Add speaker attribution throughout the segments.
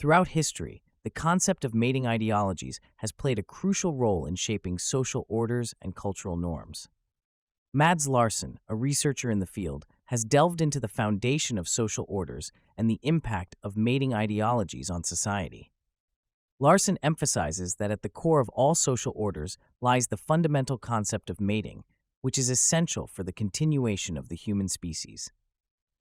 Speaker 1: Throughout history, the concept of mating ideologies has played a crucial role in shaping social orders and cultural norms. Mads Larsen, a researcher in the field, has delved into the foundation of social orders and the impact of mating ideologies on society. Larsen emphasizes that at the core of all social orders lies the fundamental concept of mating, which is essential for the continuation of the human species.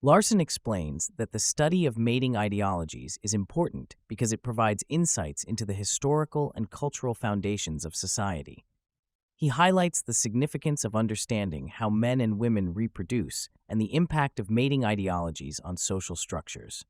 Speaker 1: Larsen explains that the study of mating ideologies is important because it provides insights into the historical and cultural foundations of society. He highlights the significance of understanding how men and women reproduce and the impact of mating ideologies on social structures.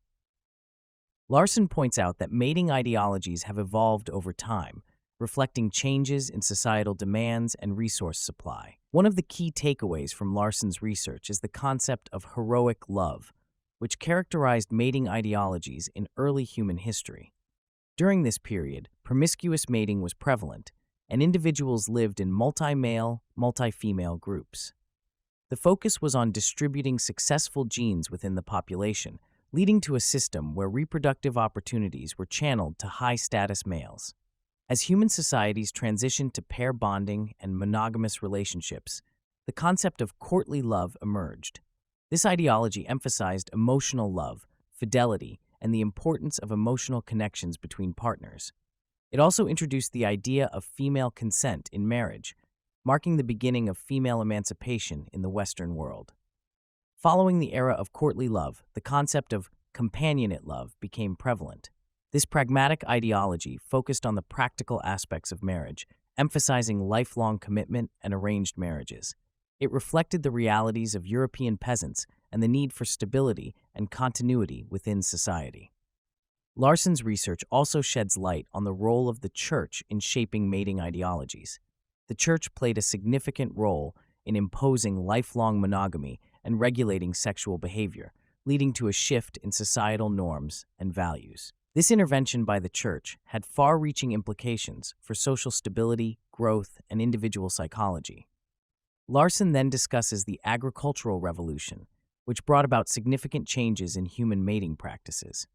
Speaker 1: Larsen points out that mating ideologies have evolved over time, reflecting changes in societal demands and resource supply. One of the key takeaways from Larsen's research is the concept of heroic love, which characterized mating ideologies in early human history. During this period, promiscuous mating was prevalent, and individuals lived in multi-male, multi-female groups. The focus was on distributing successful genes within the population, leading to a system where reproductive opportunities were channeled to high-status males. As human societies transitioned to pair bonding and monogamous relationships, the concept of courtly love emerged. This ideology emphasized emotional love, fidelity, and the importance of emotional connections between partners. It also introduced the idea of female consent in marriage, marking the beginning of female emancipation in the Western world. Following the era of courtly love, the concept of companionate love became prevalent. This pragmatic ideology focused on the practical aspects of marriage, emphasizing lifelong commitment and arranged marriages. It reflected the realities of European peasants and the need for stability and continuity within society. Larsen's research also sheds light on the role of the church in shaping mating ideologies. The church played a significant role in imposing lifelong monogamy and regulating sexual behavior, leading to a shift in societal norms and values. This intervention by the church had far-reaching implications for social stability, growth, and individual psychology. Larsen then discusses the agricultural revolution, which brought about significant changes in human mating practices.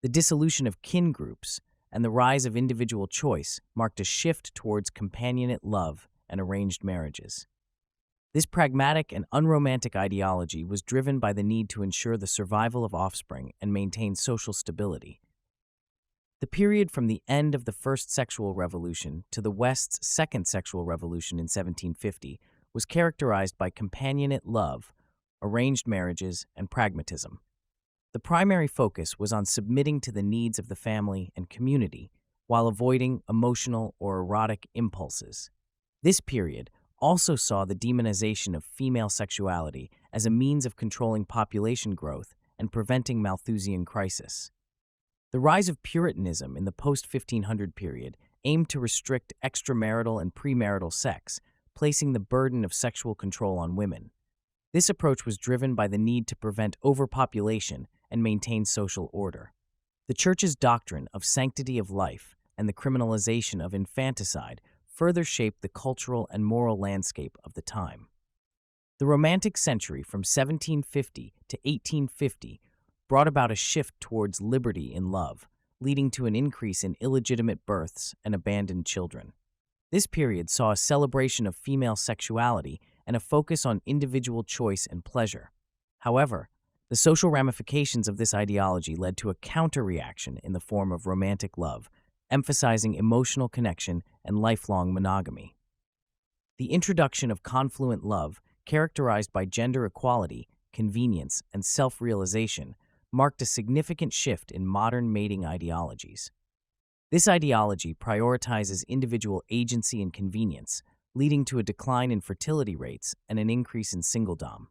Speaker 1: The dissolution of kin groups and the rise of individual choice marked a shift towards companionate love and arranged marriages. This pragmatic and unromantic ideology was driven by the need to ensure the survival of offspring and maintain social stability. The period from the end of the First Sexual Revolution to the West's Second Sexual Revolution in 1750 was characterized by companionate love, arranged marriages, and pragmatism. The primary focus was on submitting to the needs of the family and community while avoiding emotional or erotic impulses. This period also saw the demonization of female sexuality as a means of controlling population growth and preventing Malthusian crisis. The rise of Puritanism in the post-1500 period aimed to restrict extramarital and premarital sex, placing the burden of sexual control on women. This approach was driven by the need to prevent overpopulation and maintain social order. The Church's doctrine of sanctity of life and the criminalization of infanticide further shaped the cultural and moral landscape of the time. The Romantic century from 1750 to 1850 brought about a shift towards liberty in love, leading to an increase in illegitimate births and abandoned children. This period saw a celebration of female sexuality and a focus on individual choice and pleasure. However, the social ramifications of this ideology led to a counter-reaction in the form of romantic love, emphasizing emotional connection and lifelong monogamy. The introduction of confluent love, characterized by gender equality, convenience, and self-realization, marked a significant shift in modern mating ideologies. This ideology prioritizes individual agency and convenience, leading to a decline in fertility rates and an increase in singledom.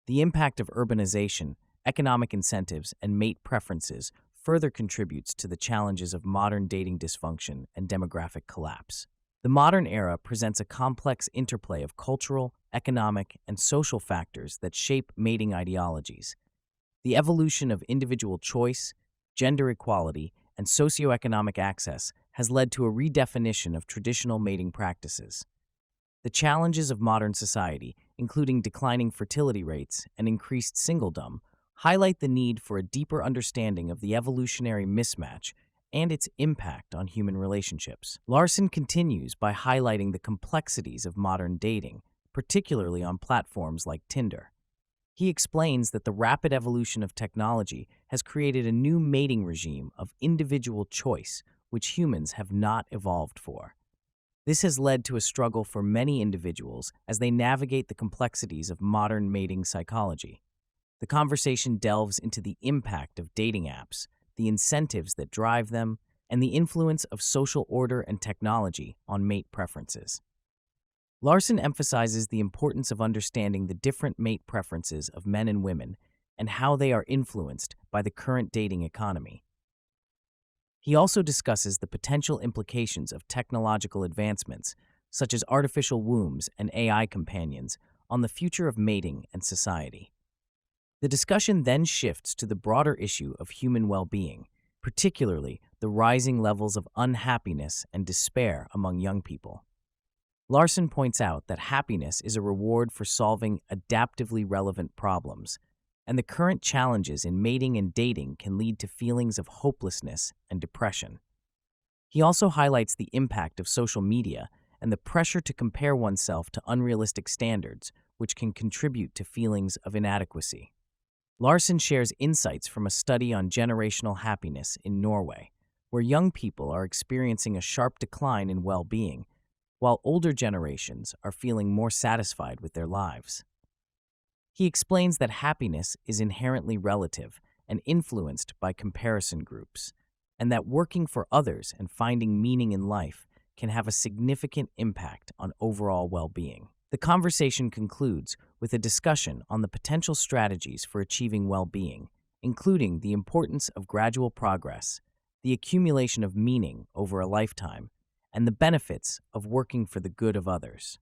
Speaker 1: The impact of urbanization, economic incentives, and mate preferences further contributes to the challenges of modern dating dysfunction and demographic collapse. The modern era presents a complex interplay of cultural, economic, and social factors that shape mating ideologies. The evolution of individual choice, gender equality, and socioeconomic access has led to a redefinition of traditional mating practices. The challenges of modern society, including declining fertility rates and increased singledom, highlight the need for a deeper understanding of the evolutionary mismatch and its impact on human relationships. Larsen continues by highlighting the complexities of modern dating, particularly on platforms like Tinder. He explains that the rapid evolution of technology has created a new mating regime of individual choice, which humans have not evolved for. This has led to a struggle for many individuals as they navigate the complexities of modern mating psychology. The conversation delves into the impact of dating apps, the incentives that drive them, and the influence of social order and technology on mate preferences. Larson emphasizes the importance of understanding the different mate preferences of men and women and how they are influenced by the current dating economy. He also discusses the potential implications of technological advancements, such as artificial wombs and AI companions, on the future of mating and society. The discussion then shifts to the broader issue of human well-being, particularly the rising levels of unhappiness and despair among young people. Larson points out that happiness is a reward for solving adaptively relevant problems, and the current challenges in mating and dating can lead to feelings of hopelessness and depression. He also highlights the impact of social media and the pressure to compare oneself to unrealistic standards, which can contribute to feelings of inadequacy. Larson shares insights from a study on generational happiness in Norway, where young people are experiencing a sharp decline in well-being, while older generations are feeling more satisfied with their lives. He explains that happiness is inherently relative and influenced by comparison groups, and that working for others and finding meaning in life can have a significant impact on overall well-being. The conversation concludes with a discussion on the potential strategies for achieving well-being, including the importance of gradual progress, the accumulation of meaning over a lifetime, and the benefits of working for the good of others.